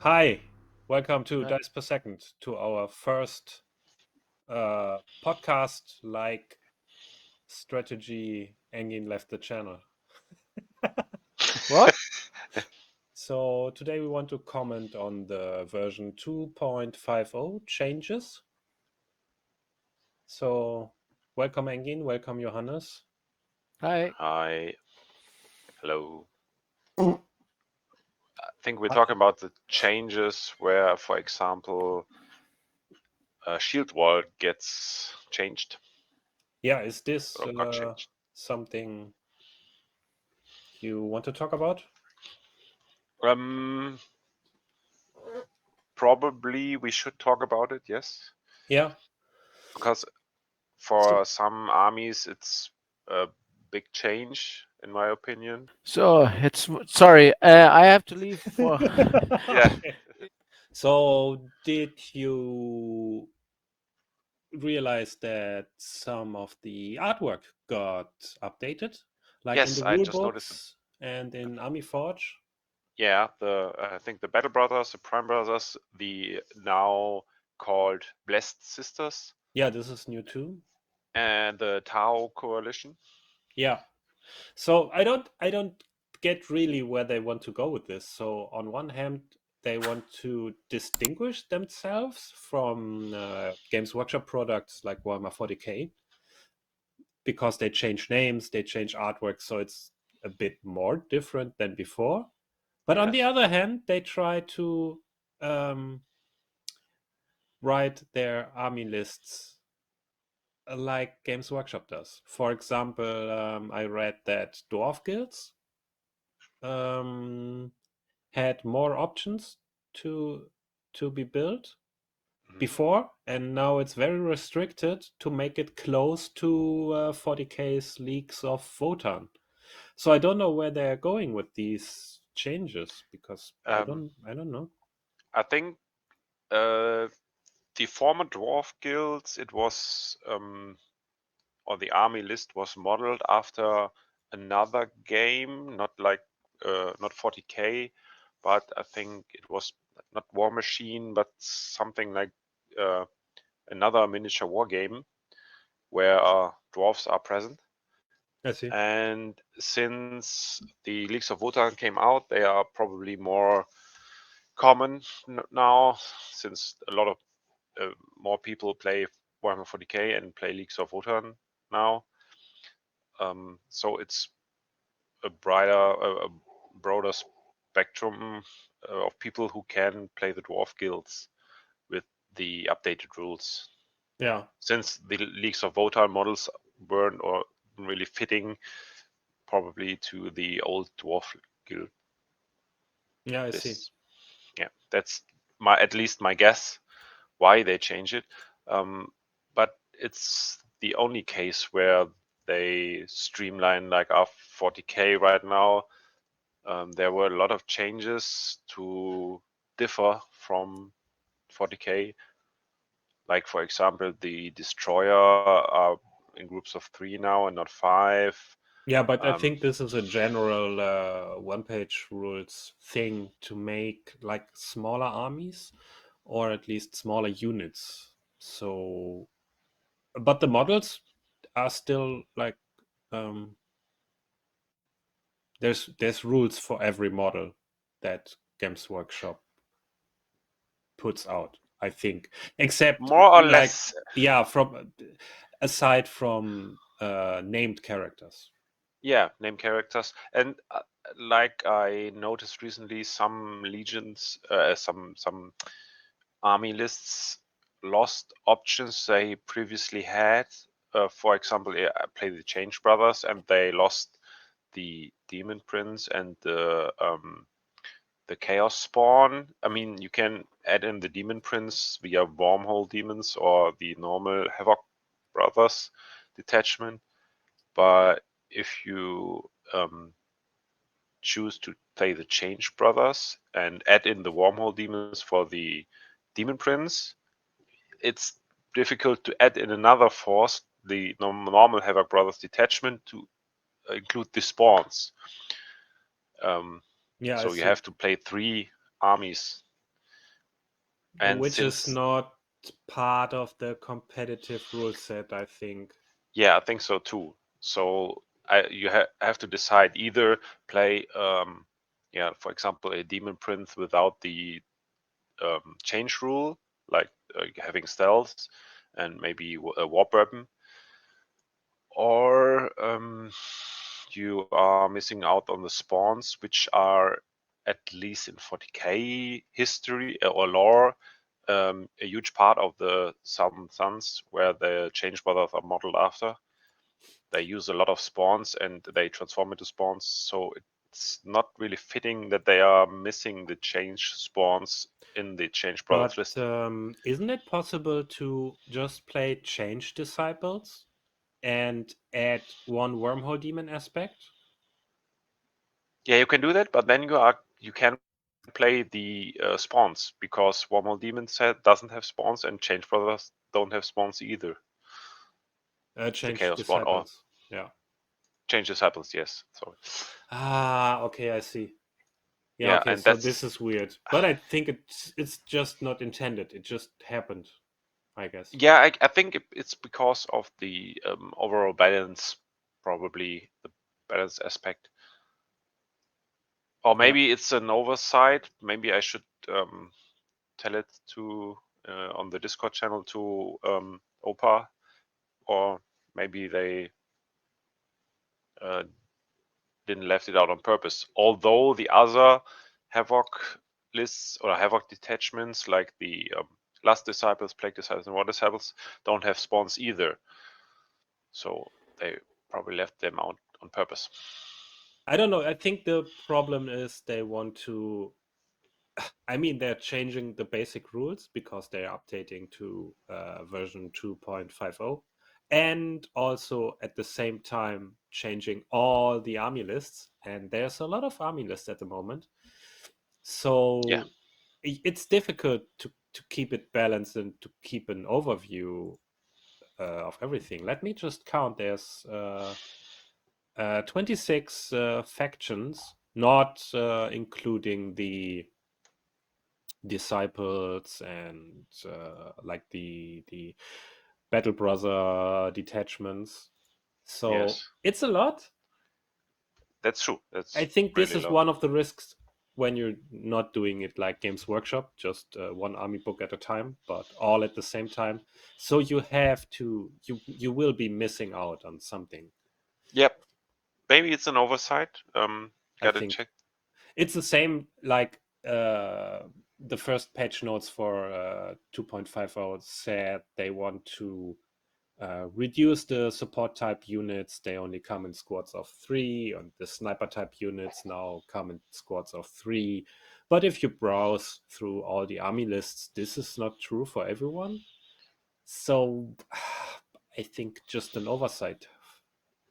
Hi, welcome to Uh, Dice Per Second, to our first podcast like strategy. Engin left the channel. what? So today we want to comment on the version 2.50 changes. So welcome Engin, welcome Johannes. Hi. Hi, hello. Uh, I think we're talking about the changes where, for example, shield wall gets changed Yeah, is this or got changed. something you want to talk about? Um, Probably we should talk about it, yes, Yeah. because So for some armies it's a big change, in my opinion. So it's sorry. I have to leave for. Yeah. okay. So did you realized that some of the artwork got updated, like in Yes, the I rule just noticed. books and in Army Forge. Yeah, I think the Battle Brothers, the Prime Brothers, the now called Blessed Sisters, Yeah, this is new too. and the Tau Coalition. Yeah. So I don't get really where they want to go with this. So on one hand, they want to distinguish themselves from Games Workshop products like Warhammer 40k because they change names, they change artwork, so it's a bit more different than before. But on the Yes. other hand, they try to um, write their army lists like Games Workshop does. For example, I read that Dwarf Guilds um, had more options to to be built Mhm. before, and now it's very restricted to make it close to 40k's leagues of Votan. So I don't know where they're going with these changes because Um, I don't know. I think uh, the former dwarf guilds, it was or the army list was modeled after another game, not 40k, but I think it was not War Machine, but something like uh, another miniature war game where dwarfs are present. I see. And since the Leagues of Wotan came out, they are probably more common now, since a lot of more people play Warhammer 40k and play Leagues of Wotan now. So it's a broader spectrum of people who can play the dwarf guilds with the updated rules. Yeah. Since the Leagues of Wotan models weren't or really fitting probably to the old dwarf guild. Yeah, I see. This, yeah, that's at least my guess why they change it. But it's the only case where they streamline like our 40k right now. There were a lot of changes to differ from 40k. Like for example, the destroyer are in groups of 3 now and not 5. Yeah, but I Um, think this is a general one-page rules thing to make like smaller armies or at least smaller units. So, but the models are still like um, there's rules for every model that Games Workshop puts out. I think, except More or like less, yeah, from aside from named characters. yeah, name characters. And like I noticed recently, some legions, some army lists lost options they previously had. For example, I play the Change Brothers, and they lost the Demon Prince and the Chaos Spawn. I mean, you can add in the Demon Prince via Wormhole Demons or the normal Havoc Brothers detachment, but if you choose to play the Change Brothers and add in the Wormhole Demons for the Demon Prince, it's difficult to add in another force, the normal Havoc Brothers detachment, to include the spawns. Yeah, I So you see. have to play 3 armies And which is since not part of the competitive rule set, I think. yeah, I think so too. So you have to decide either play for example, a demon prince without the change rule, like having stealth and maybe a warp weapon, or you are missing out on the spawns, which are at least in 40k history or lore a huge part of the Southern Suns, where the change brothers are modeled after. They use a lot of spawns and they transform into spawns, so it's not really fitting that they are missing the change spawns in the change brothers But list. isn't it possible to just play change disciples and add one wormhole demon aspect? Yeah, you can do that, but then you can play the spawns, because Wormhole Demon set doesn't have spawns and Change Brothers don't have spawns either. The Change Chaos spawn or disciples. Yeah. Change Disciples, yes. Sorry. Okay, I see. Yeah, Yeah, okay, and so this that's is weird. But I think it's just not intended. It just happened, I guess. yeah. I think it's because of the overall balance, probably the balance aspect, or Yeah. maybe it's an oversight. Maybe I should tell it to on the Discord channel to OPA, or maybe they didn't left it out on purpose. Although the other Havoc lists or Havoc detachments, like the Lust Disciples, Plague Disciples, and War Disciples, don't have spawns either. So they probably left them out on purpose. I don't know. I think the problem is they want to. I mean, they're changing the basic rules because they're updating to version 2.50, and also at the same time changing all the army lists. And there's a lot of army lists at the moment. Yeah. So it's difficult to keep it balanced and to keep an overview of everything. Let me just count. There's 26 factions, not including the disciples and like the battle brother detachments. So Yes. it's a lot. That's true. I That's think this really is low. one of the risks when you're not doing it like Games Workshop, just one army book at a time, but all at the same time. So you have to you will be missing out on something. Yep. Maybe it's an oversight. I Gotta think check. it's the same like the first patch notes for 2.50 said they want to reduce the support type units. They only come in squads of 3, and the sniper type units now come in squads of 3. But if you browse through all the army lists, this is not true for everyone. So I think just an oversight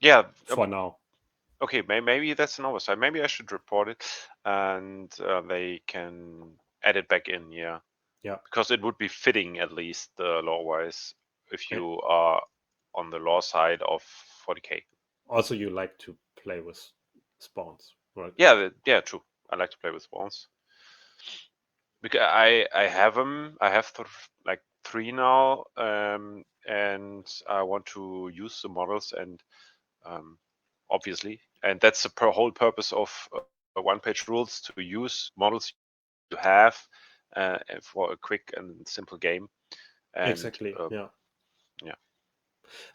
Yeah. for now. Okay. Maybe that's an oversight. Maybe I should report it, and they can add it back in. Yeah. Yeah. Because it would be fitting, at least law-wise, if And you are on the law side of 40k. also, you like to play with spawns, right? Yeah, yeah, true. I like to play with spawns because I have them. I have like 3 now, and I want to use the models, and obviously, and that's the whole purpose of one-page rules, to use models you have for a quick and simple game. And Exactly. Yeah. yeah.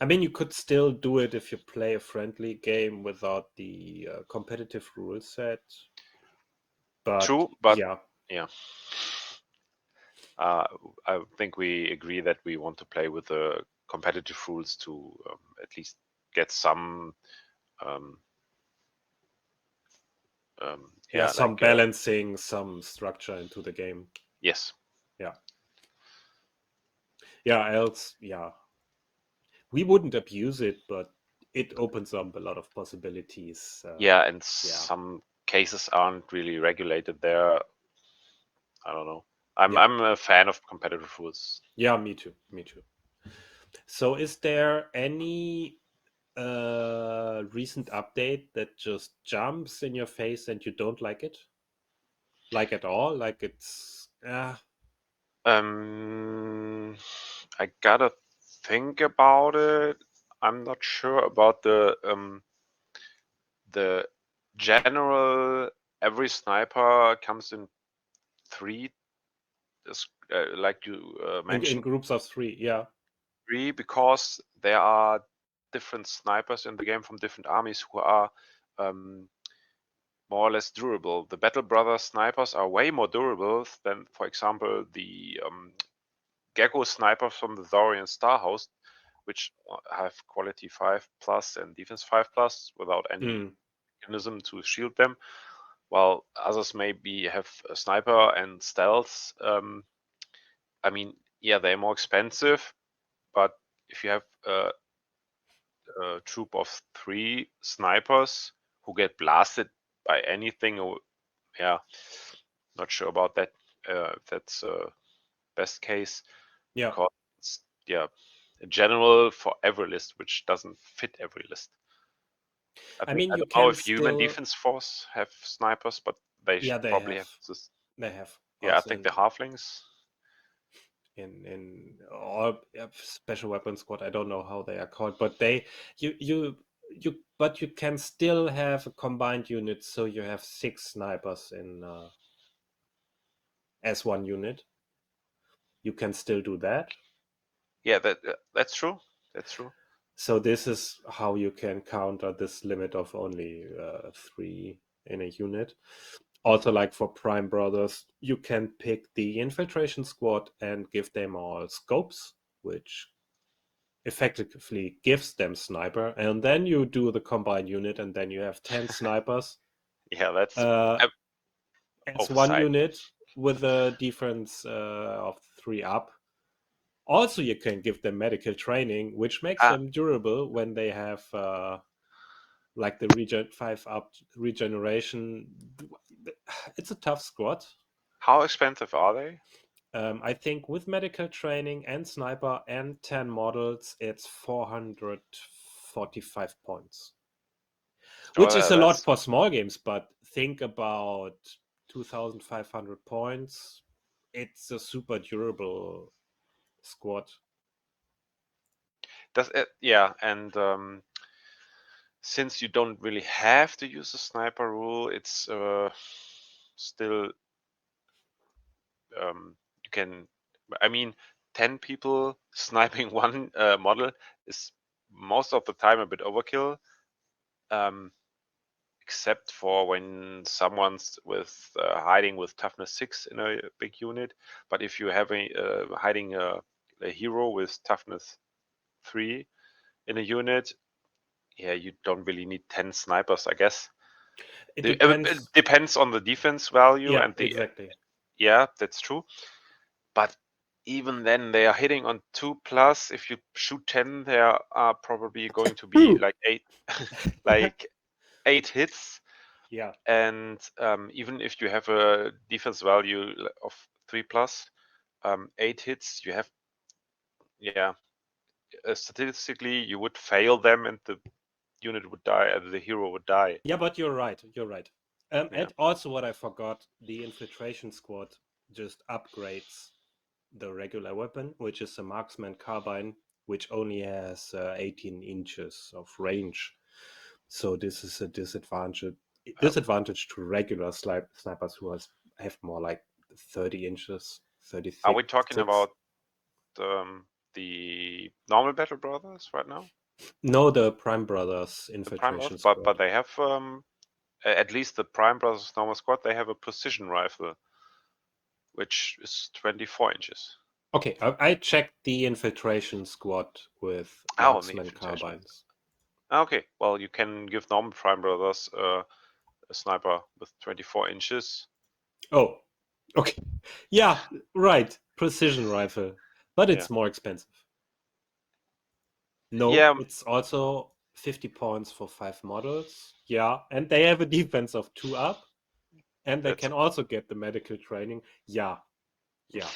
I mean, you could still do it if you play a friendly game without the competitive rule set. But True, but yeah, yeah, uh, I think we agree that we want to play with the competitive rules to at least get some, um, yeah, yeah, some like balancing, some structure into the game. yes, Yeah, yeah. Else, yeah, we wouldn't abuse it, but it opens up a lot of possibilities. yeah, and Yeah, some cases aren't really regulated there. I don't know. I'm yeah, I'm a fan of competitive rules. yeah. Me too. Me too. So, is there any recent update that just jumps in your face and you don't like it? Like at all? Like it's I gotta think about it. I'm not sure about the general. Every sniper comes in 3, like you in mentioned, groups of 3. Yeah. 3, because there are different snipers in the game from different armies who are more or less durable. The Battle Brothers snipers are way more durable than, for example, the Gecko snipers from the Thorian Starhouse, which have quality 5+ and defense 5+ without any mechanism to shield them, while others maybe have a sniper and stealth. I mean, yeah, they're more expensive, but if you have a troop of 3 snipers who get blasted by anything, or yeah, not sure about that. If that's best case, Yeah. because it's, yeah, in general for every list, which doesn't fit every list. I mean, I you don't know can if Human still. Defense Force have snipers, but they Yeah, they probably have. have this. They have. Yeah, I Also think the halflings. in all special weapon squad. I don't know how they are called, but they but you can still have a combined unit, so you have 6 snipers in as one unit. You can still do that. Yeah, that's true. That's true. So this is how you can counter this limit of only 3 in a unit. Also, like for Prime Brothers, you can pick the infiltration squad and give them all scopes, which effectively gives them sniper, and then you do the combined unit, and then you have 10 snipers Yeah, that's as one oversight. unit with a defense of 3 up. Also, you can give them medical training, which makes them durable when they have like the regen 5 up regeneration. It's a tough squad. How expensive are they? I think with medical training and sniper and 10 models, it's 445 points. Which is a lot for small games, but think about 2,500 points. It's a super durable squad. Yeah, and since you don't really have to use the sniper rule, it's still you can. I mean, 10 people sniping one model is most of the time a bit overkill. Except for when someone's with hiding with toughness 6 in a big unit. But if you're having hiding a hero with toughness 3 in a unit, yeah, you don't really need 10 snipers, I guess. It It depends. depends on the defense value Yeah, and the exactly. yeah, that's true. But even then, they are hitting on 2+. If you shoot 10, there are probably going to be like 8, like 8 hits. Yeah. And even if you have a defense value of 3+, 8 hits, you have, yeah, statistically you would fail them and the unit would die, and the hero would die. Yeah, but you're right. You're right. Yeah. And also, what I forgot, the infiltration squad just upgrades the regular weapon, which is a marksman carbine, which only has 18 inches of range. So this is a disadvantage to regular snipers who have more like 30 inches, 36. Are we talking about the normal Battle Brothers right now? No, the Prime Brothers The Prime infiltration Brothers, squad. but they have at least the Prime Brothers normal squad. They have a precision rifle, which is 24 inches. Okay, I checked the infiltration squad with marksman carbines. Okay, well, you can give normal Prime Brothers a sniper with 24 inches. Oh, okay. Yeah, right. Precision rifle. But it's more expensive. No, Yeah, it's also 50 points for 5 models. Yeah, and they have a defense of 2 up. And they can also get the medical training. Yeah. Yeah.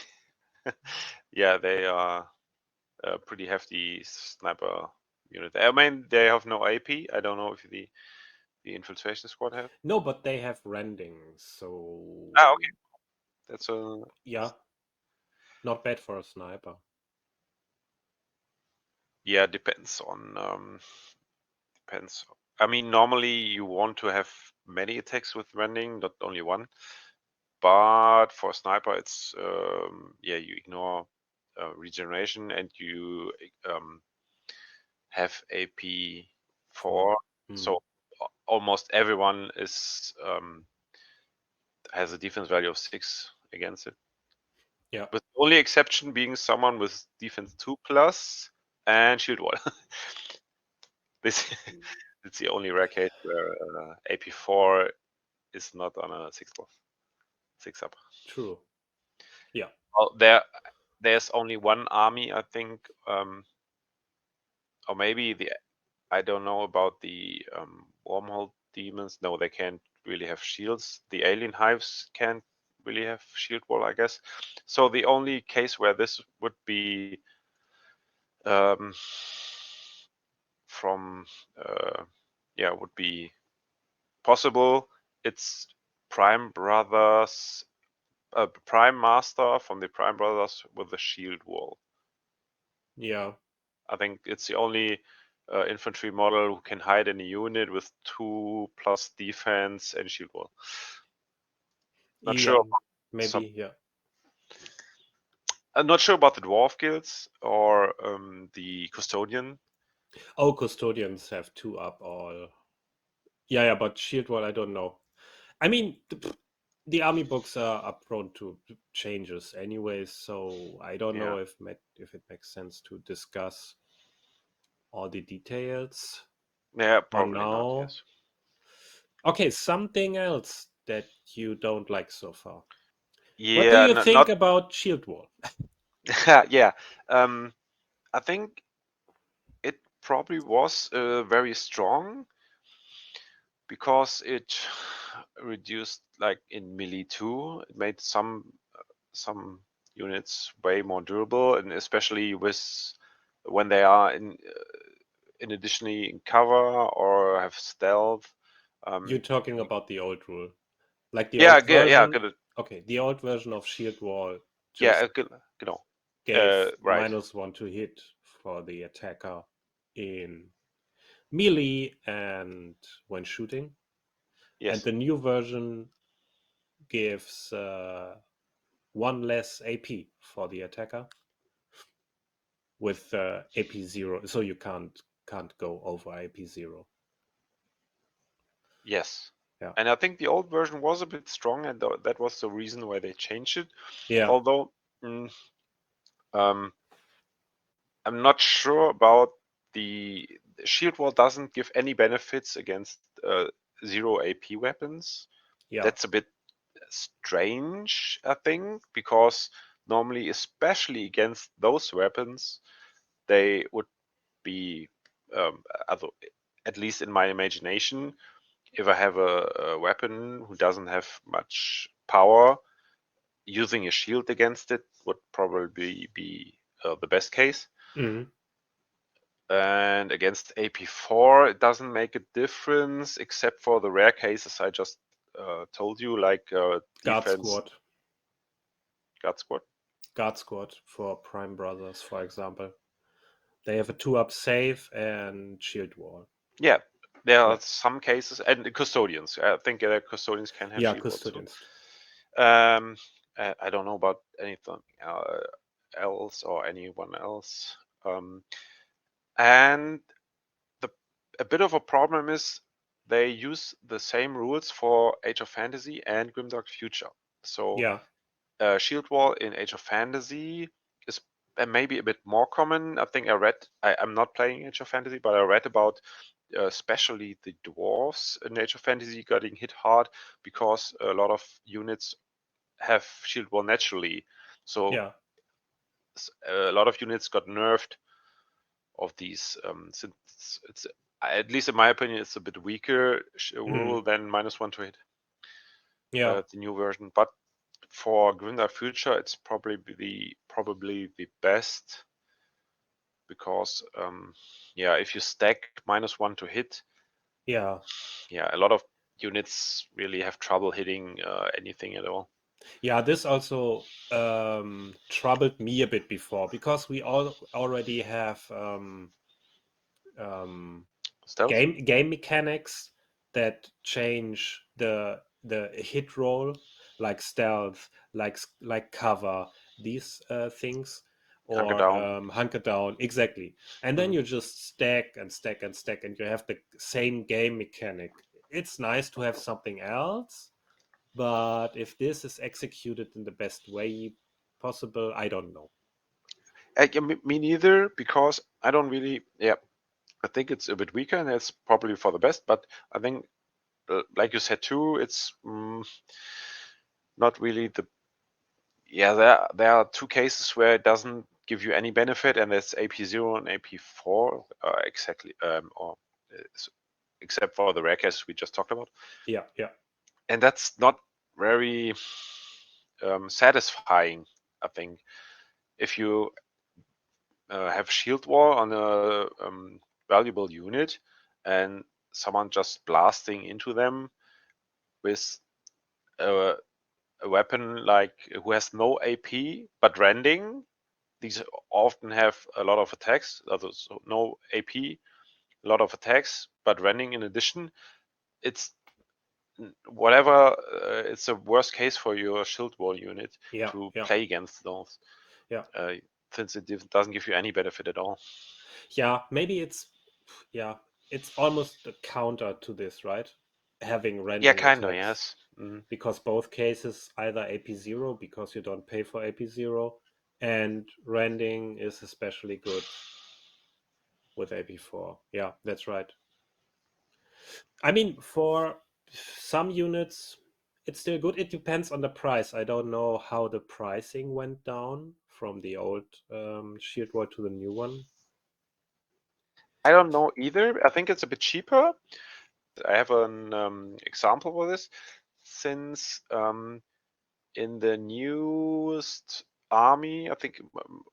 Yeah, they are a pretty hefty sniper unit. I mean, they have no AP. I don't know if the infiltration squad have. No, but they have rending, so okay. That's a yeah. Not bad for a sniper. Yeah, depends on depends. I mean, normally you want to have many attacks with rending, not only one. But for a sniper, it's yeah, you ignore regeneration and you have AP4, so almost everyone is has a defense value of 6 against it. Yeah. With the only exception being someone with defense 2+ and shield wall. This it's the only rare case where AP4 is not on a 6 up. True. Yeah. Well, there's only one army, I think, or maybe I don't know about the wormhole demons. No, they can't really have shields. The alien hives can't really have shield wall, I guess. So the only case where this would be from yeah, would be possible. It's Prime Brothers, Prime Master from the Prime Brothers with the shield wall. Yeah. I think it's the only infantry model who can hide in a unit with 2+ defense and shield wall. Not Yeah, sure. maybe. Yeah. I'm not sure about the dwarf guilds or the custodian. Oh, custodians have 2 up all. Yeah, but shield wall, I don't know. I mean, the army books are prone to changes anyways, so I don't know if it makes sense to discuss all the details. Yeah, For probably now. not. Yes. Okay, something else that you don't like so far. Yeah. What do you think about shield wall? Yeah. I think it probably was very strong because it reduced, like in melee 2, it made some units way more durable, and especially with when they are in additionally in cover or have stealth. You're talking about the old rule, like the Yeah, old version. yeah, good. Okay, the old version of shield wall Yeah, just genau. gave Right. -1 to hit for the attacker in melee and when shooting. And Yes. the new version gives 1 less AP for the attacker with AP 0, so you can't go over AP 0. Yes. Yeah. And I think the old version was a bit strong, and that was the reason why they changed it. Yeah. Although, I'm not sure about the shield wall doesn't give any benefits against 0 AP weapons. Yeah. That's a bit strange, I think, because normally, especially against those weapons, they would be, at least in my imagination, if I have a weapon who doesn't have much power, using a shield against it would probably be the best case. Mhm. And against AP4, it doesn't make a difference except for the rare cases I just told you, like Guard defense. Squad. Guard Squad. Guard Squad for Prime Brothers, for example. They have a 2-up save and shield wall. Yeah, there are some cases, and custodians. I think custodians can have shield wall too. Custodians. I don't know about anything else or anyone else. And a bit of a problem is they use the same rules for Age of Fantasy and Grimdark Future. So Yeah. shield wall in Age of Fantasy is maybe a bit more common. I think I'm not playing Age of Fantasy, but I read about especially the dwarves in Age of Fantasy getting hit hard because a lot of units have shield wall naturally. So Yeah. a lot of units got nerfed of these. Since it's at least in my opinion, it's a bit weaker rule than -1 to hit. Yeah. The new version, but for Grimdark Future, it's probably the best because yeah, if you stack -1 to hit, Yeah. yeah, a lot of units really have trouble hitting anything at all. Yeah, this also troubled me a bit before because we all already have Stealth? game mechanics that change the hit roll, like stealth, like cover, these things, Hunker or down. hunker down, exactly. And then Mhm. you just stack and stack and stack, and you have the same game mechanic. It's nice to have something else, but if this is executed in the best way possible, I don't know. Yeah, me neither, because I don't really. Yeah, I think it's a bit weaker, and it's probably for the best. But I think, like you said too, it's not really the. Yeah, there are two cases where it doesn't give you any benefit, and it's AP0 and AP4 exactly, or except for the rare case we just talked about. Yeah, yeah. And that's not very satisfying. I think if you have shield wall on a valuable unit and someone just blasting into them with a, a weapon like who has no AP but rending, these often have a lot of attacks, so no AP, a lot of attacks, but rending in addition. It's whatever. It's a worst case for your shield wall unit Yeah, to yeah, play against those, yeah. since it doesn't give you any benefit at all. Yeah, maybe it's almost a counter to this, right? Having Yeah, rending kinda, attacks, yes. Mm. because both cases either AP0 because you don't pay for AP0, and rending is especially good with AP4. Yeah, that's right. I mean, for some units, it's still good. It depends on the price. I don't know how the pricing went down from the old shield wall to the new one. I don't know either. I think it's a bit cheaper. I have an example for this. Since in the newest army, I think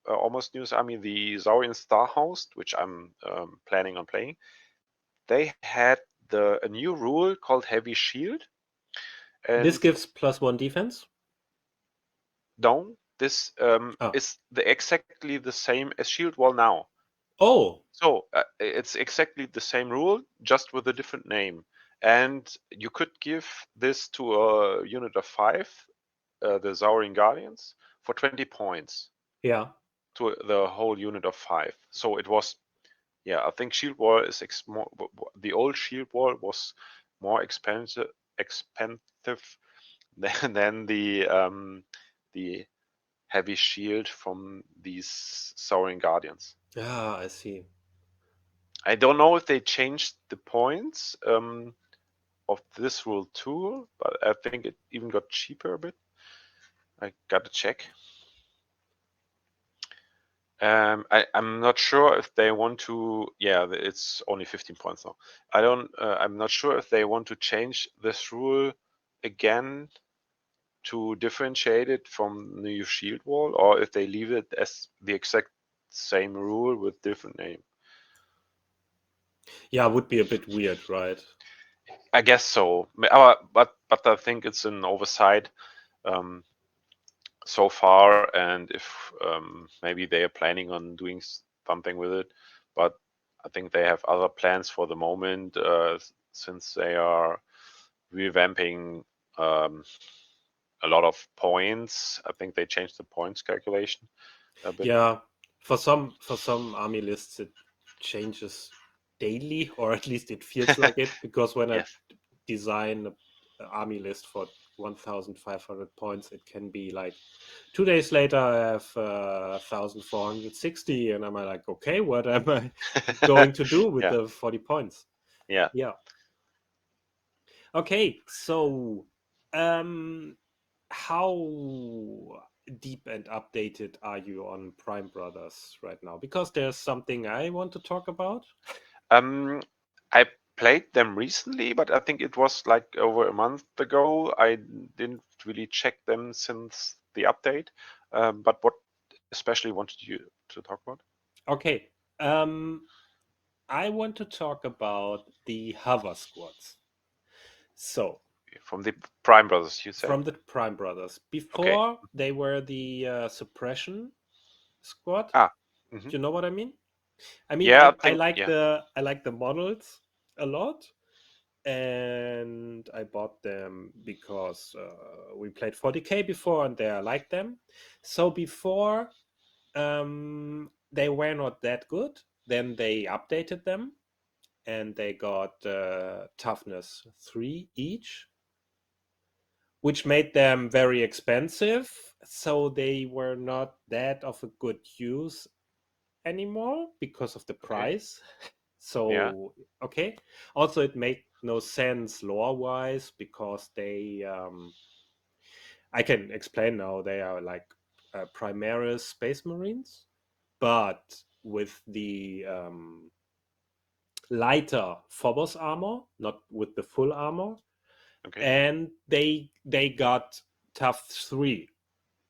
almost newest army, the Zaurian Starhost, which I'm planning on playing, they had a new rule called Heavy Shield. This And gives +1 defense. no, this is exactly the same as Shield Wall now. Oh, So it's exactly the same rule, just with a different name. And you could give this to a unit of 5, the Zaurian Guardians, for 20 points yeah. to the whole unit of 5. So it was, yeah, I think Shield Wall is the old Shield Wall was more expensive than the heavy shield from these Saurian Guardians. Ah, I see. I don't know if they changed the points of this rule too, but I think it even got cheaper a bit. I gotta check. I'm not sure if they want to. Yeah, it's only 15 points now. I'm not sure if they want to change this rule again to differentiate it from the new shield wall, or if they leave it as the exact same rule with different name. Yeah, would be a bit weird, right? I guess so. But I think it's an oversight um, so far, and if maybe they are planning on doing something with it, but I think they have other plans for the moment, since they are revamping a lot of points. I think they changed the points calculation a bit. Yeah, for some army lists it changes daily, or at least it feels like it, because when I Yes. design a army list for 1,500 points, it can be like 2 days later I have 1,460, and I'm like, okay, what am I going to do with Yeah. the 40 points? Yeah. Yeah. Okay, so how deep and updated are you on Prime Brothers right now? Because there's something I want to talk about. Um, I played them recently, but I think it was like over a month ago. I didn't really check them since the update. But what especially wanted you to talk about? Okay, I want to talk about the hover squads. So From the Prime Brothers, you said? From the Prime Brothers. Before they were the suppression squad. Mhm. Do you know what I mean? I mean, Yeah, I like the models a lot, and I bought them because we played 40k before, and I like them. So before, they were not that good. Then they updated them, and they got toughness 3 each, which made them very expensive. So they were not that of a good use anymore because of the price. So okay. Also, it made no sense lore-wise because they I can explain now. They are like Primaris Space Marines, but with the lighter Phobos armor, not with the full armor. Okay. And they got tough 3,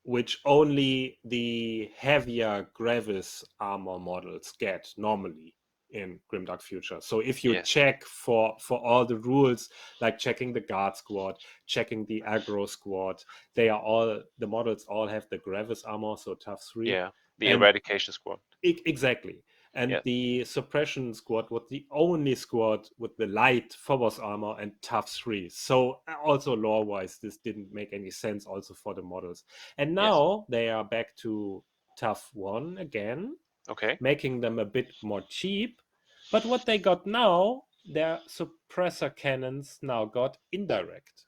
which only the heavier Gravis armor models get normally in Grimdark Future. So if you check for all the rules, like checking the guard squad, checking the aggro squad, the models all have the Gravis armor, so tough 3. Yeah, the And Eradication Squad. Exactly. And the suppression squad was the only squad with the light Phobos armor and tough 3. So also lore-wise, this didn't make any sense also for the models. And now they are back to tough 1 again, making them a bit more cheap. But what they got now, their suppressor cannons now got indirect.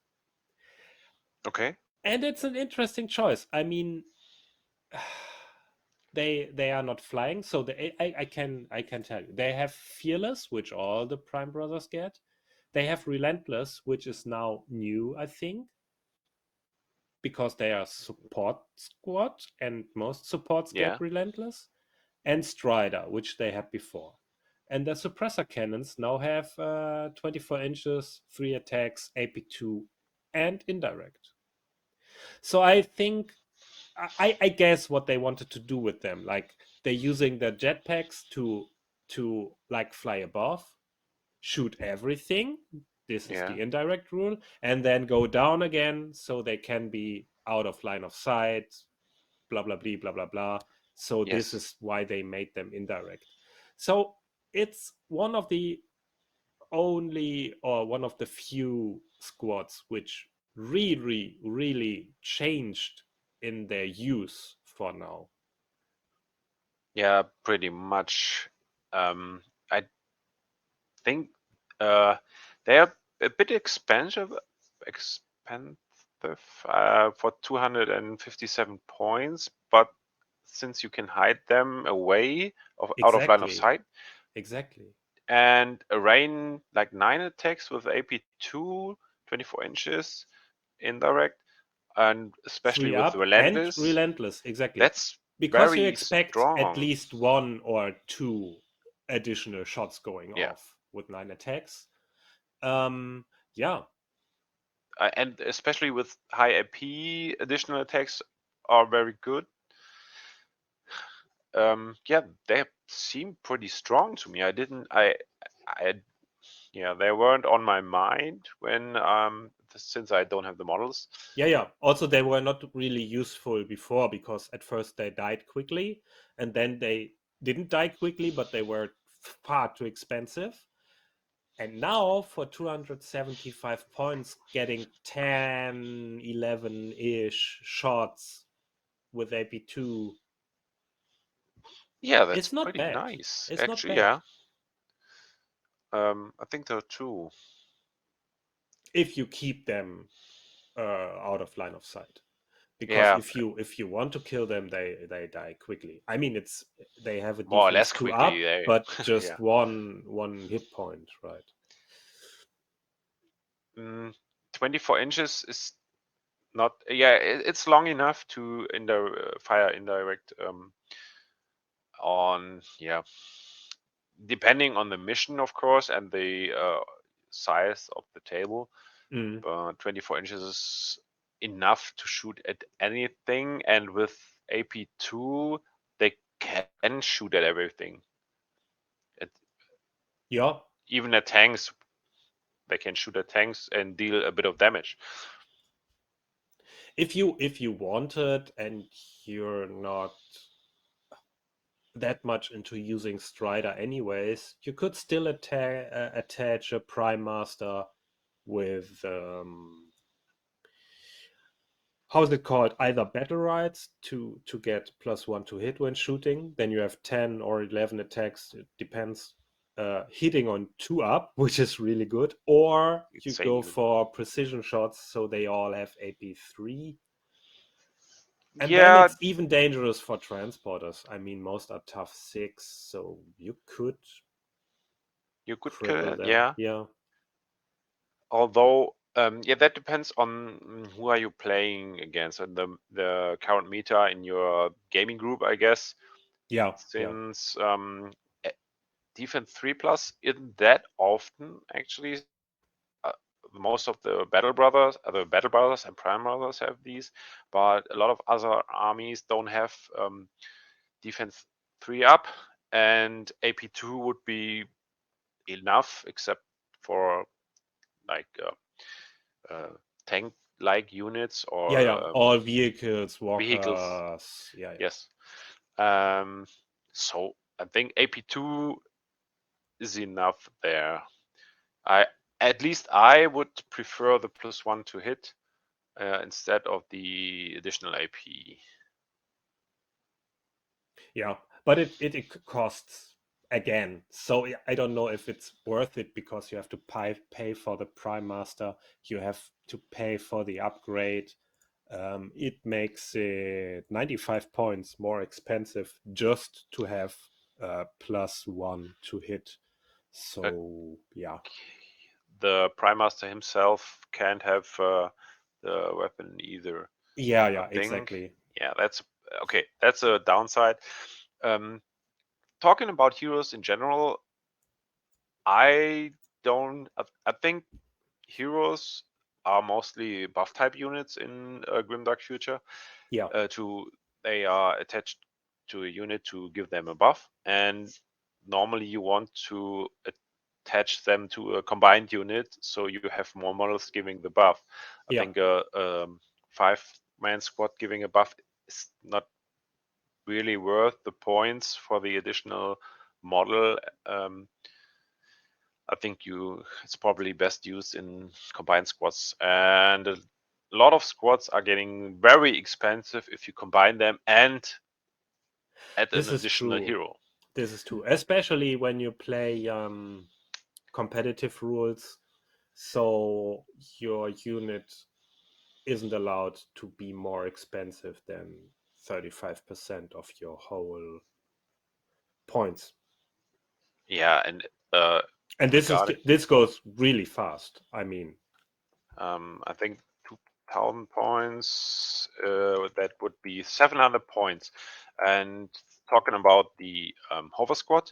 Okay. And it's an interesting choice. I mean, they are not flying, so I can tell you they have fearless, which all the Prime Brothers get. They have relentless, which is now new, I think, because they are support squad and most supports get relentless, and Strider, which they had before. And the suppressor cannons now have 24 inches, 3 attacks, AP2, and indirect. So I think I guess what they wanted to do with them, like they're using their jetpacks to like fly above, shoot everything. This is the indirect rule, and then go down again so they can be out of line of sight, blah blah blah blah blah blah. So this is why they made them indirect. So it's one of the only or one of the few squads which really changed in their use for now. Yeah, pretty much. I think they are a bit expensive for 257 points, but since you can hide them away out of line of sight, and a rain like 9 attacks with AP2, 24 inches indirect, and especially with relentless, exactly. That's because you very expect strong. at least 1 or 2 additional shots going off with 9 attacks. Yeah. And especially with high AP, additional attacks are very good. Yeah, they seem pretty strong to me. They weren't on my mind when since I don't have the models. Yeah. Also, they were not really useful before because at first they died quickly, and then they didn't die quickly, but they were far too expensive. And now for 275 points, getting 10, 11-ish shots with AP2. Yeah, that's it's not pretty bad. nice. It's actually, not bad. I think so too. If you keep them out of line of sight. Because if you want to kill them, they die quickly. I mean, they have a more or less defense 2 quickly, up, but just one hit point, right? 24 inches is not. Yeah, it's long enough to fire indirect on. Yeah, depending on the mission, of course, and the size of the table. 24 inches is enough to shoot at anything, and with AP2, they can shoot at everything. Yeah. Even at tanks, they can shoot at tanks and deal a bit of damage. If you want it and you're not that much into using Strider anyways, you could still attach a Prime Master with how is it called? Either battle rights to get +1 to hit when shooting. Then you have 10 or 11 attacks. It depends. Hitting on 2 up, which is really good. Or you Insane go even. for precision shots, so they all have AP3. And then Yeah, it's even dangerous for transporters. I mean, most are tough 6, so you could you could cripple them. yeah. Yeah. Although, yeah, that depends on who are you playing against and the current meta in your gaming group, I guess. Yeah. Since defense 3+ isn't that often actually. Most of the battle brothers and prime brothers have these, but a lot of other armies don't have defense 3 up, and AP2 would be enough, except for like tank like units or Yeah. All vehicles, walkers. vehicles. Yeah. Yes. So I think AP2 is enough there. At least I would prefer the +1 to hit instead of the additional AP. Yeah. But it costs again. So I don't know if it's worth it because you have to pay for the Prime Master. You have to pay for the upgrade. It makes it 95 points more expensive just to have +1 to hit. So yeah. The Prime Master himself can't have the weapon either. Yeah, I think. exactly. Yeah, that's okay. That's a downside. Talking about heroes in general, I don't. I think heroes are mostly buff type units in Grimdark Future. Yeah. They are attached to a unit to give them a buff, and normally you want to attach them to a combined unit so you have more models giving the buff. I Yeah. think a 5-man squad giving a buff is not really worth the points for the additional model. I think it's probably best used in combined squads, and a lot of squads are getting very expensive if you combine them and add an This is additional true. hero. This is true, especially when you play competitive rules. So your unit isn't allowed to be more expensive than 35% of your whole points. Yeah, and And regarding, this goes really fast. I mean, I think 2,000 points. That would be 700 points. And talking about the hover squad,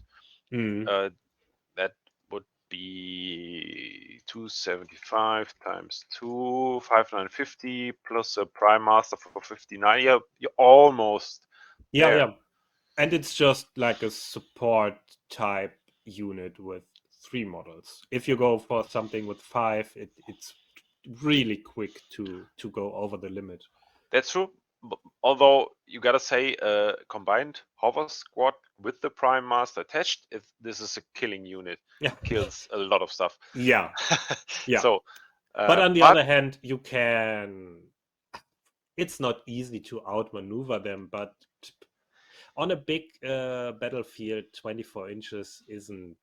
that would be 275 times 2, 550 plus a prime master for 59. You're almost yeah, there. yeah. And it's just like a support type unit with 3 models. If you go for something with 5, it's really quick to go over the limit. That's true. Although you gotta say, combined hover squad with the prime master attached, this is a killing unit. Yeah. Kills a lot of stuff. Yeah. Yeah. So, but on the other hand, you can. It's not easy to outmaneuver them, but on a big battlefield, 24 inches isn't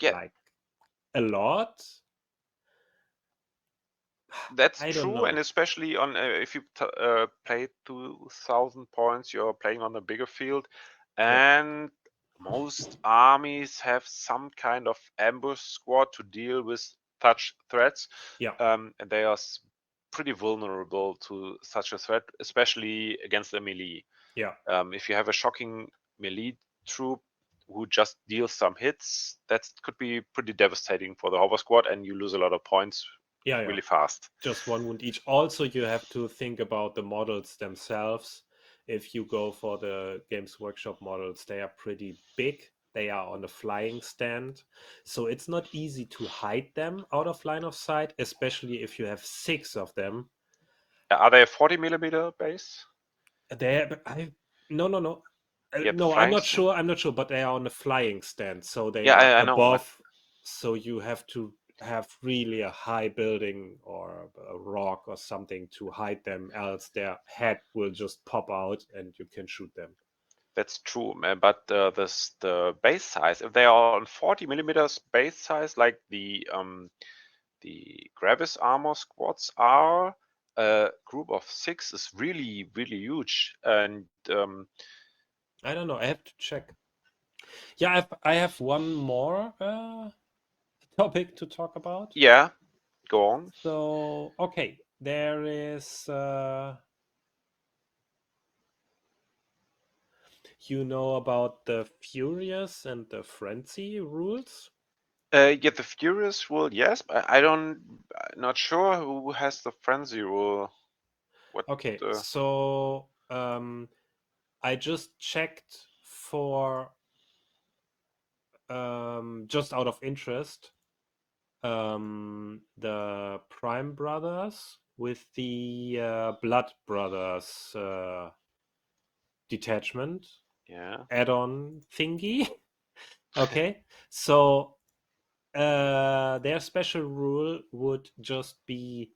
yeah, like a lot. that's I don't true, and know. especially on if you play 2,000 points, you're playing on a bigger field, and most armies have some kind of ambush squad to deal with such threats. Yeah. And they are pretty vulnerable to such a threat, especially against the melee. Yeah. If you have a shocking melee troop who just deals some hits, that could be pretty devastating for the hover squad, and you lose a lot of points really fast. Just 1 wound each. Also, you have to think about the models themselves. If you go for the Games Workshop models, they are pretty big. they are on a flying stand, so it's not easy to hide them out of line of sight, especially if you have 6 of them. Are they a 40mm base? No. Yeah, the No, I'm flying not stand? sure. I'm not sure, but they are on a flying stand, so they Yeah, are I know, but above. So you have to have really a high building or a rock or something to hide them, else their head will just pop out and you can shoot them. that's true, man. But the base size, if they are on 40mm base size, like the Gravis armor squads are, a group of 6 is really, really huge. And I don't know. I have to check. Yeah, I have one more topic to talk about. yeah, go on. So okay, there is. You know about the Furious and the Frenzy rules? Yeah, the Furious rule, yes, but I'm not sure who has the Frenzy rule. What? Okay, so I just checked for just out of interest the Prime Brothers with the Blood Brothers detachment Yeah. add-on thingy. Okay, so their special rule would just be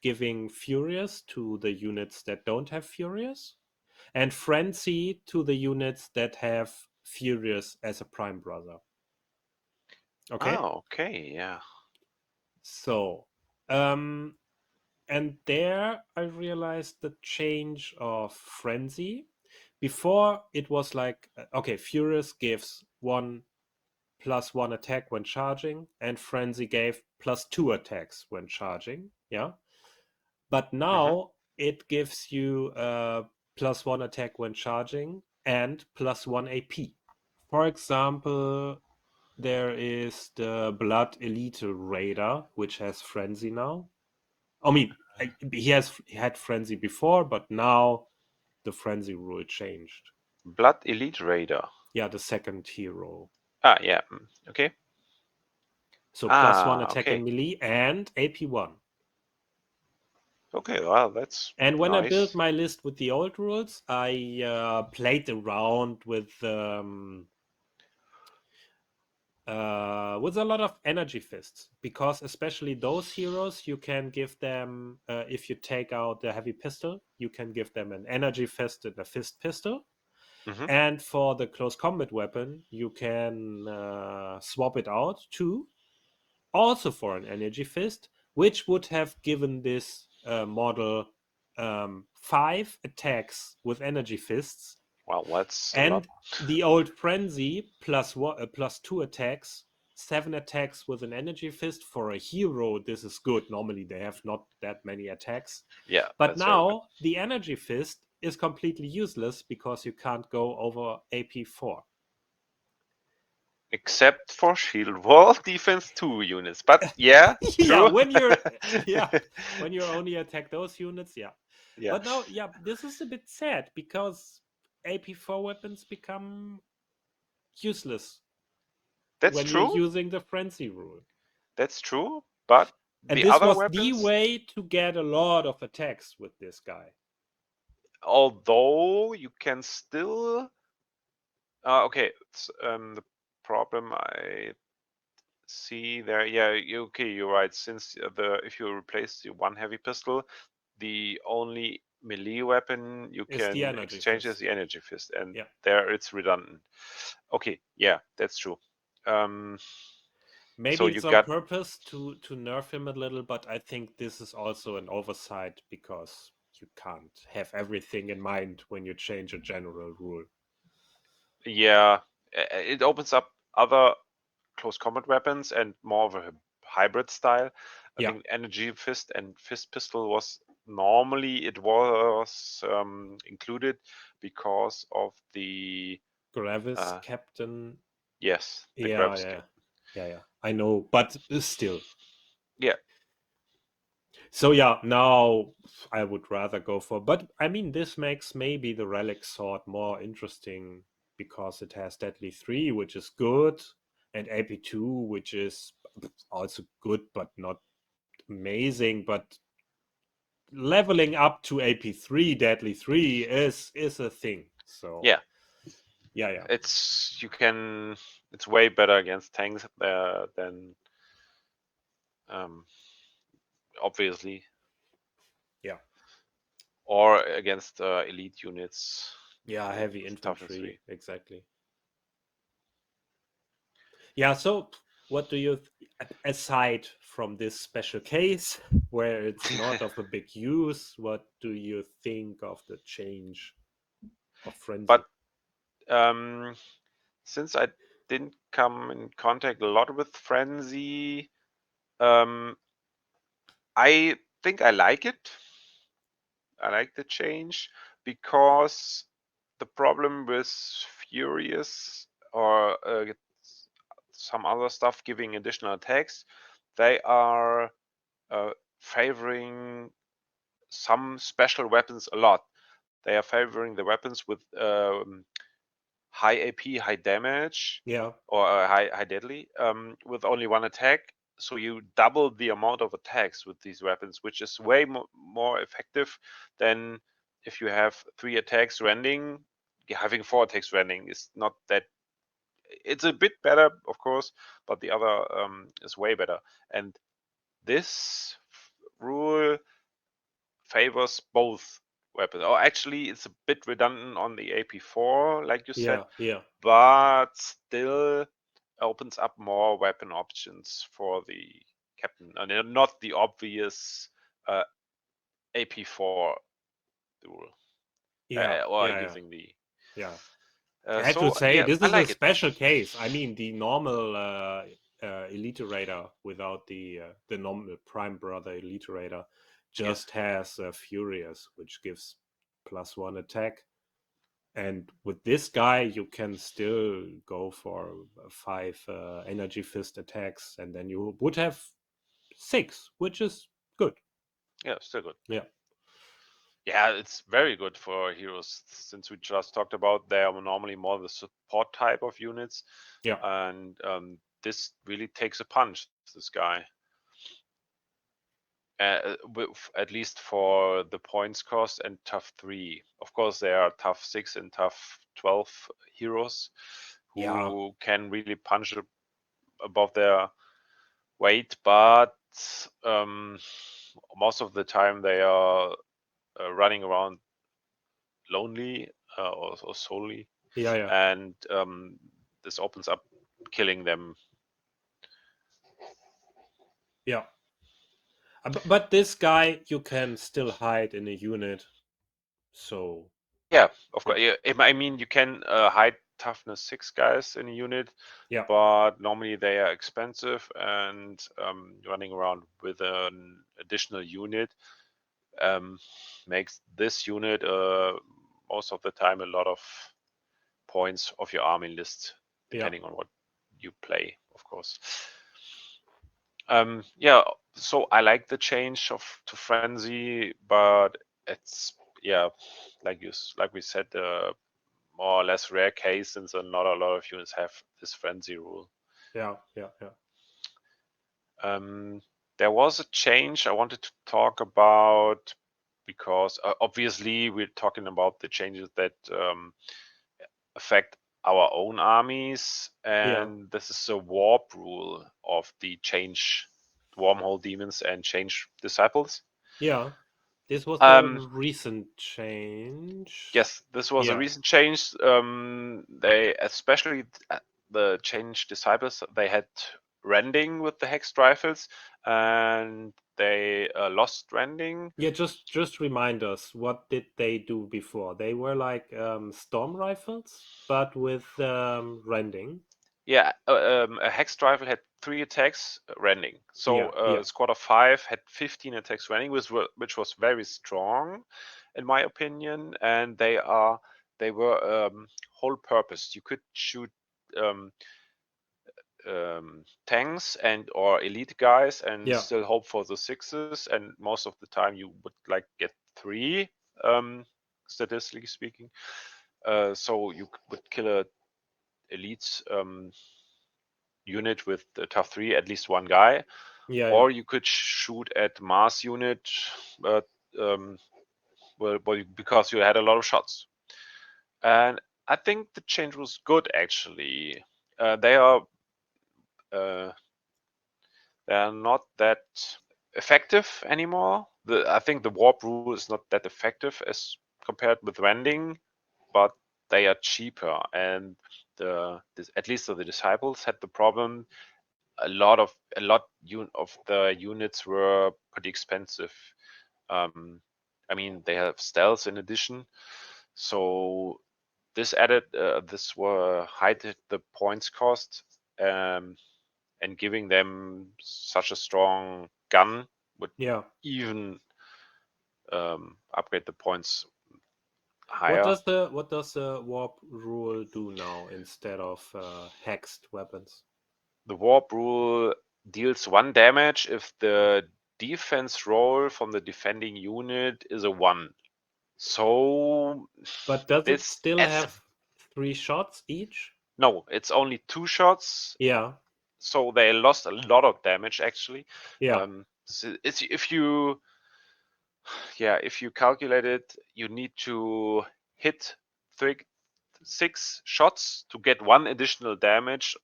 giving Furious to the units that don't have Furious, and Frenzy to the units that have Furious as a Prime Brother. Okay? Oh, okay, yeah. So, and there I realized the change of Frenzy. Before it was like, okay, Furious gives 1+1 attack when charging, and Frenzy gave +2 attacks when charging. Yeah. But now it gives you +1 attack when charging and +1 AP. For example, there is the Blood Elite Raider, which has Frenzy now. I mean, he had Frenzy before, but now the Frenzy rule changed. Blood Elite Raider. Yeah, the second hero. Ah, yeah. Okay. So +1 attack okay. in melee and AP1. Okay, well, that's And when I built nice. my list with the old rules, I played around with a lot of energy fists, because especially those heroes, you can give them, if you take out the heavy pistol, you can give them an energy fist and a fist pistol. Mhm. And for the close combat weapon, you can swap it out too, also for an energy fist, which would have given this model 5 attacks with energy fists. Well, that's a lot. And the old Frenzy +2 attacks, 7 attacks with an energy fist. For a hero, this is good. Normally, they have not that many attacks. Yeah, But that's very good. now, the energy fist is completely useless because you can't go over AP4. Except for shield wall defense 2 units. But yeah, Yeah, true. when you only attack those units, yeah. Yeah, But now, yeah, this is a bit sad because AP4 weapons become useless that's when you're true. using the Frenzy rule. That's true. But And the this other was the weapons, way to get a lot of attacks with this guy. although you can still. Okay, the problem I see there. Yeah, okay, you're right. Since if you replace the one heavy pistol, the only melee weapon you Is the can energy exchange is fist. the energy fist, and Yeah. there it's redundant. Okay, yeah, that's true. Maybe So it's you on got purpose to nerf him a little, but I think this is also an oversight because you can't have everything in mind when you change a general rule. yeah, it opens up other close combat weapons and more of a hybrid style. I Yeah. think energy fist and fist pistol was normally it was included because of the Gravis Captain. yes, the Yeah, Gravis yeah. Captain. Yeah. I know, but still. Yeah, So yeah, now I would rather go for, but I mean, this makes maybe the relic sword more interesting because it has Deadly 3, which is good, and AP2, which is also good but not amazing. But leveling up to AP3, Deadly 3 is a thing. So Yeah. yeah. It's way better against tanks than obviously. Yeah. Or against elite units. Yeah, heavy with toughness infantry, 3. exactly. Yeah, so what do you, aside from this special case where it's not of a big use, what do you think of the change of Frenzy? But since I didn't come in contact a lot with Frenzy, I think I like it. I like the change because the problem with Furious or some other stuff giving additional attacks, they are favoring some special weapons a lot. They are favoring the weapons with high AP, high damage, Yeah, or high deadly, with only one attack. So you double the amount of attacks with these weapons, which is way more effective than if you have 3 attacks rending. Having 4 attacks rending is not that. It's a bit better, of course, but the other is way better. And this rule favors both weapons. Or actually, it's a bit redundant on the AP4, like you said, yeah. but still opens up more weapon options for the captain, and not the obvious AP4 rule. Or using the. Yeah. I have to So say, yeah, this I is a like it. special case. I mean, the normal Elite Raider without the normal Prime Brother Elite Raider just has Furious, which gives +1 attack. And with this guy, you can still go for 5 Energy Fist attacks, and then you would have 6, which is good. Yeah, still good. Yeah. Yeah, it's very good for heroes, since we just talked about they are normally more the support type of units. Yeah. And this really takes a punch, this guy. At least for the points cost and tough 3. Of course, there are tough 6 and tough 12 heroes who can really punch above their weight, but most of the time they are running around lonely or solely. Yeah. And this opens up killing them. Yeah. But this guy, you can still hide in a unit. So Yeah, of course. Yeah, I mean, you can hide toughness 6 guys in a unit, yeah, but normally they are expensive, and running around with an additional unit makes this unit most of the time a lot of points of your army list, depending on what you play, of course. Yeah, so I like the change to Frenzy, but it's like we said, more or less rare case, since not a lot of units have this Frenzy rule. Yeah. There was a change I wanted to talk about, because obviously we're talking about the changes that affect our own armies, and this is a warp rule of the change wormhole demons and change disciples. Yeah. This was a recent change. Yes, this was a recent change. They, especially the change disciples, they had rending with the Hexed Rifles, and they lost rending. Yeah, just remind us, what did they do before? They were like storm rifles, but with rending. Yeah, a Hexed Rifle had 3 attacks rending. So a squad of 5 had 15 attacks rending, which was very strong, in my opinion. And they were whole purpose. You could shoot tanks and or elite guys and still hope for the 6s, and most of the time you would like get 3, statistically speaking. So you would kill a elite unit with the tough 3, at least one guy, or you could shoot at mass unit, because you had a lot of shots. And I think the change was good actually. They are not that effective anymore. I think the warp rule is not that effective as compared with rending, but they are cheaper. And at least the disciples had the problem. A lot of the units were pretty expensive. I mean, they have stealth in addition, so this were hide the points cost, and giving them such a strong gun would even upgrade the points higher. What does the warp rule do now instead of hexed weapons? The warp rule deals 1 damage if the defense roll from the defending unit is a 1. So, but does it still have 3 shots each? No, it's only 2 shots. Yeah. So they lost a lot of damage actually. Yeah. So if you calculate it, you need to hit 6 shots to get 1 additional damage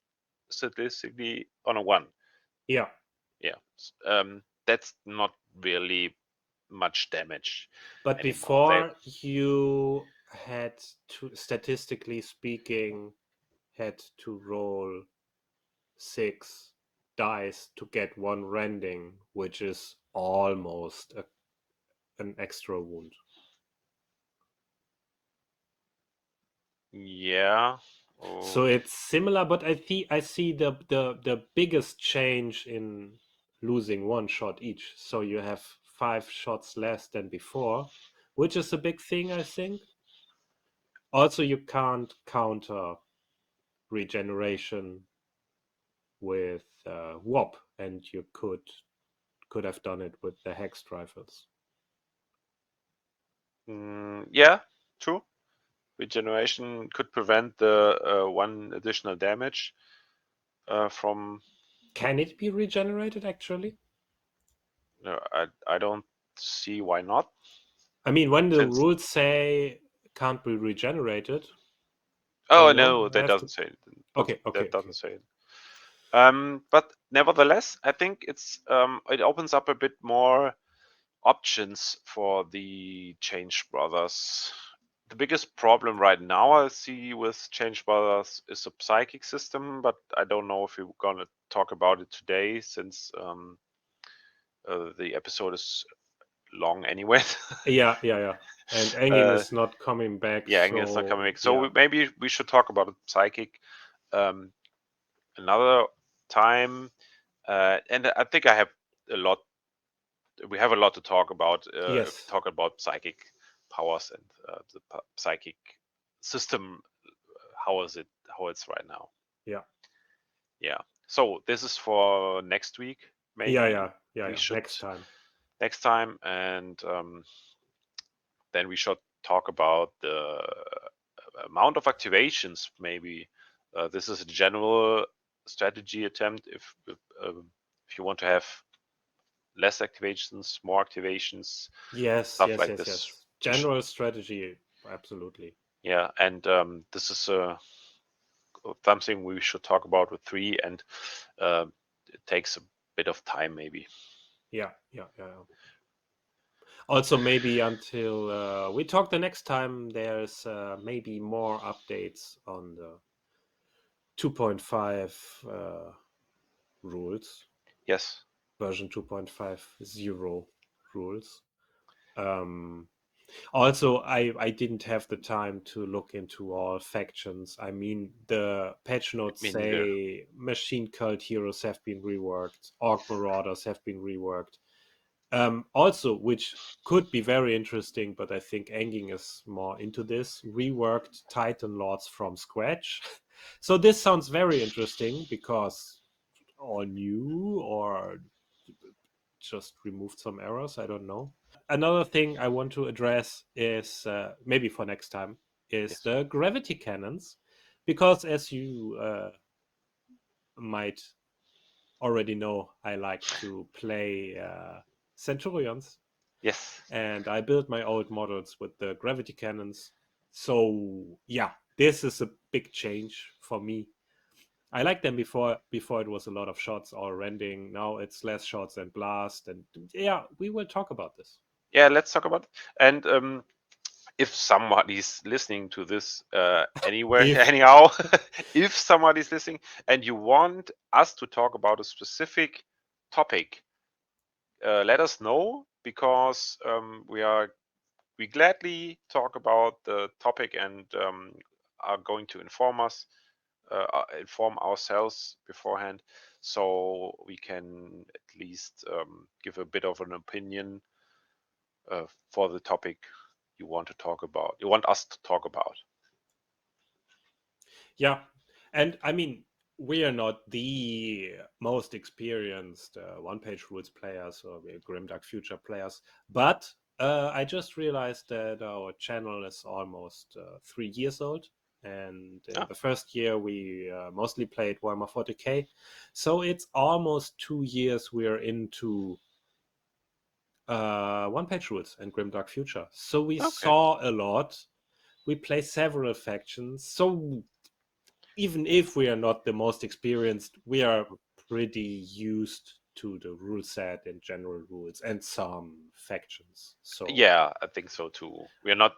statistically on a 1. Yeah. That's not really much damage. But anymore. Before you had to, statistically speaking, had to roll 6 dice to get 1 rending, which is almost an extra wound. Yeah. So it's similar, but I see the biggest change in losing 1 shot each. So you have 5 shots less than before, which is a big thing, I think. Also, you can't counter regeneration with WOP, and you could have done it with the Hexed Rifles. Yeah, true. Regeneration could prevent the 1 additional damage from. Can it be regenerated actually? No, I don't see why not. I mean, when the rules say can't be regenerated. Oh no, that doesn't say it. Okay. That doesn't say it. But nevertheless, I think it opens up a bit more options for the Change Brothers. The biggest problem right now I see with Change Brothers is a psychic system, but I don't know if we're gonna talk about it today since the episode is long anyway. Yeah. And Engin is not coming back. Yeah, Engin is not coming back. So maybe we should talk about psychic another time. And I think I have a lot. We have a lot to talk about. Yes. If we talk about psychic powers and the psychic system, how it's right now. Yeah. So this is for next week, maybe. Yeah. Next time, and then we should talk about the amount of activations. Maybe this is a general strategy attempt. If you want to have less activations, more activations, stuff like this. Yes. General strategy, absolutely. Yeah, and this is something we should talk about with 3, and it takes a bit of time, maybe. Yeah. Also, maybe until we talk the next time, there's maybe more updates on the 2.5 rules. Yes. Version 2.50 rules. Also, I didn't have the time to look into all factions. I mean, the patch notes say machine cult heroes have been reworked, orc marauders have been reworked. Also, which could be very interesting, but I think Engin is more into this, reworked Titan Lords from scratch. So this sounds very interesting because all new or just removed some errors. I don't know. Another thing I want to address is maybe for next time is Yes. the gravity cannons, because as you might already know, I like to play Centurions, Yes. and I built my old models with the gravity cannons. So yeah, this is a big change for me. I liked them before. Before it was a lot of shots or rending. Now it's less shots and blast. And yeah, we will talk about this. Yeah, let's talk about it. And if somebody's listening to this anywhere, anyhow, if somebody's listening and you want us to talk about a specific topic, let us know, because we gladly talk about the topic and are going to inform ourselves beforehand, so we can at least give a bit of an opinion for the topic you want us to talk about. Yeah, and I mean, we are not the most experienced one-page rules players or Grimdark Future players, but I just realized that our channel is almost 3 years old. And in the first year, we mostly played Warhammer 40k. So it's almost 2 years we're into one-page rules and Grimdark Future. So we saw a lot. We play several factions. So even if we are not the most experienced, we are pretty used to the rule set and general rules and some factions. So yeah, I think so too. We are not,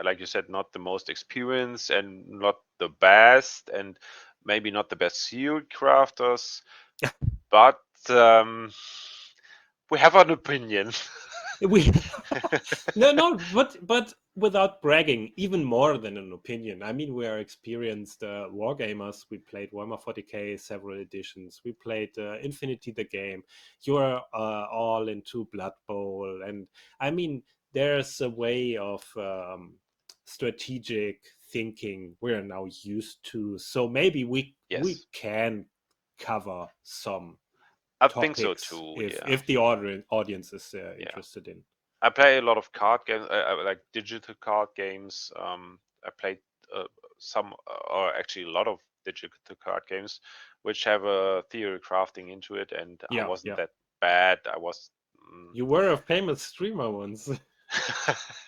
like you said, not the most experienced and not the best, and maybe not the best seal crafters, but we have an opinion. we no, but without bragging, even more than an opinion. I mean, we are experienced wargamers. We played Warhammer 40k several editions. We played Infinity the game. You are all into Blood Bowl, and I mean, there's a way of strategic thinking we're now used to. So maybe we can cover some I topics think so too. if the audience is interested in. I play a lot of card games, like digital card games. I played some, or actually a lot of digital card games, which have a theory crafting into it, and I wasn't that bad. I was. You were a famous streamer once.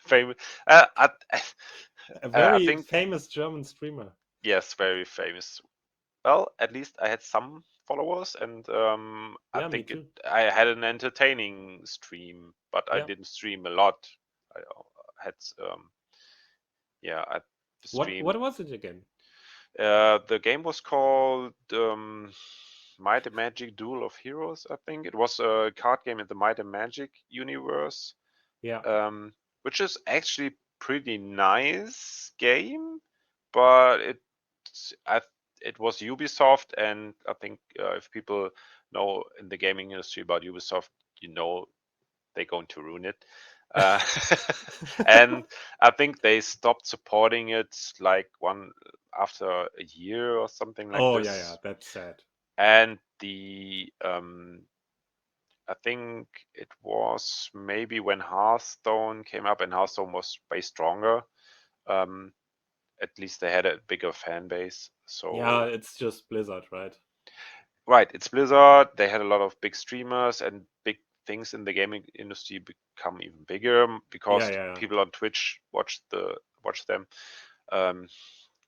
famous. A very I famous German streamer. Yes, very famous. Well, at least I had some followers, and I think I had an entertaining stream, but I didn't stream a lot. I had I streamed. What was it again? The game was called Might and Magic Duel of Heroes, I think. It was a card game in the Might and Magic universe. Yeah. Which is actually pretty nice game, but it was Ubisoft, and I think if people know in the gaming industry about Ubisoft, they're going to ruin it. And I think they stopped supporting it like after a year or something like this. Oh yeah, that's sad. And I think it was maybe when Hearthstone came up, and Hearthstone was way stronger. At least they had a bigger fan base. So yeah, it's just Blizzard, right? Right, it's Blizzard. They had a lot of big streamers, and big things in the gaming industry become even bigger because people on Twitch watch them.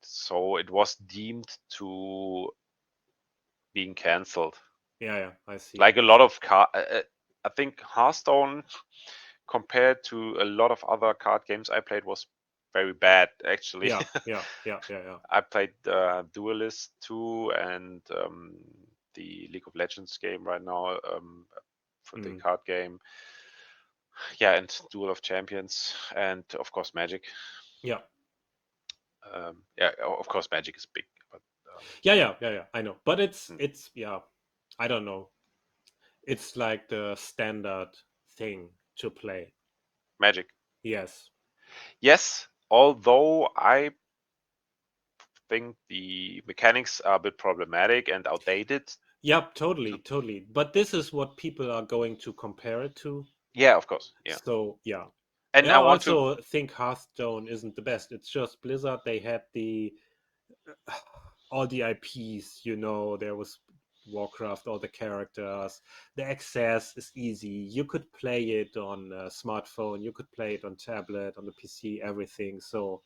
So it was deemed to being cancelled. Yeah, I see. Like a lot of I think Hearthstone, compared to a lot of other card games I played, was very bad actually. Yeah. I played Duelist 2 and the League of Legends game right now for the card game. Yeah, and Duel of Champions, and of course Magic. Yeah. Of course Magic is big. But, yeah. I know, but it's I don't know. It's like the standard thing to play. Magic. Yes. Yes, although I think the mechanics are a bit problematic and outdated. Yep, totally. But this is what people are going to compare it to. Yeah, of course. Yeah. So yeah. And Yeah, I want to. also think Hearthstone isn't the best. It's just Blizzard. They had all the IPs. There was Warcraft, all the characters. The access is easy. You could play it on a smartphone. You could play it on tablet, on the PC, everything. So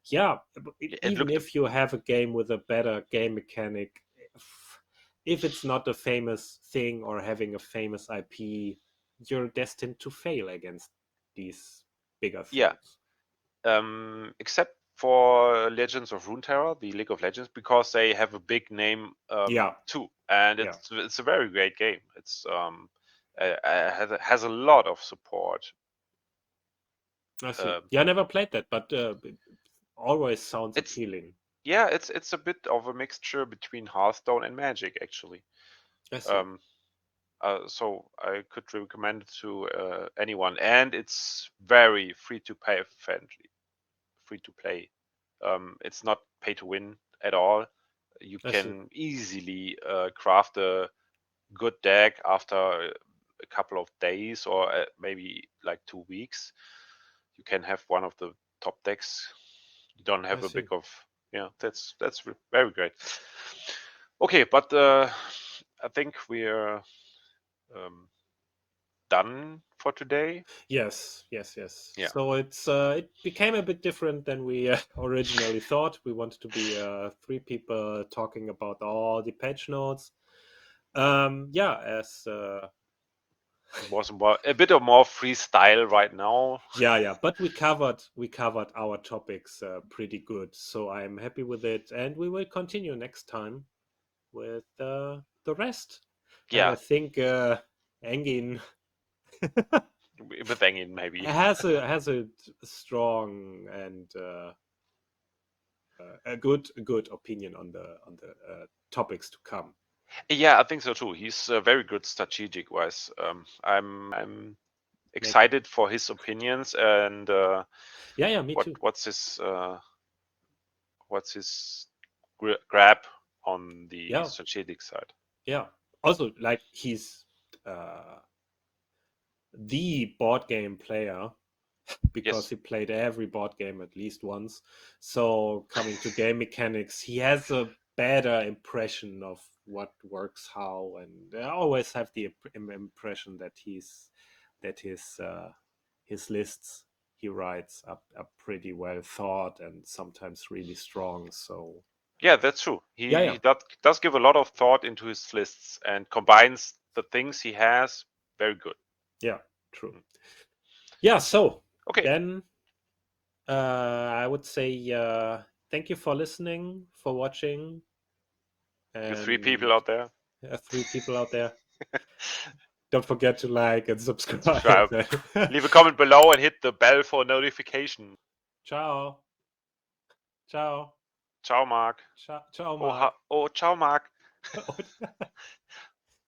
yeah, It even looked. if you have a game with a better game mechanic, if it's not a famous thing or having a famous IP, you're destined to fail against these bigger Yeah. things. Except for Legends of Runeterra, the League of Legends, because they have a big name Yeah. too, and Yeah. it's a very great game. It's has a lot of support. I see. Um, Yeah, I never played that, but it always sounds it's appealing. yeah, it's a bit of a mixture between Hearthstone and Magic, actually. I see. So I could recommend it to anyone, and it's very free to pay friendly, free to play. It's not pay to win at all. You I see. can easily craft a good deck after a couple of days or maybe like 2 weeks. You can have one of the top decks. You don't I have a see. big of that's very great. Okay, but I think we're done for today. Yes. Yeah. So it became a bit different than we originally thought. We wanted to be 3 people talking about all the patch notes. Yeah, as It was a bit of more freestyle right now. yeah, but we covered our topics pretty good, so I'm happy with it, and we will continue next time with the rest. And I Yeah, think Engin with Engin maybe. has a strong and a good opinion on the topics to come. Yeah, I think so too. He's very good strategic wise. I'm Make, excited for his opinions and yeah, me too. what's his grab on the Yeah, strategic side. yeah. Also, like he's the board game player because Yes. he played every board game at least once. So coming to game mechanics, he has a better impression of what works how, and I always have the impression that his lists he writes are pretty well thought and sometimes really strong. So Yeah, that's true. yeah, He does give a lot of thought into his lists and combines the things he has very good. yeah, true. Yeah, so Okay. then I would say thank you for listening, for watching, You 3 and people out there, 3 people out there. Don't forget to like and subscribe. subscribe. Leave a comment below and hit the bell for notification. Ciao. Ciao. Ciao, Mark. Ciao, Oh, Mark. ciao, Mark.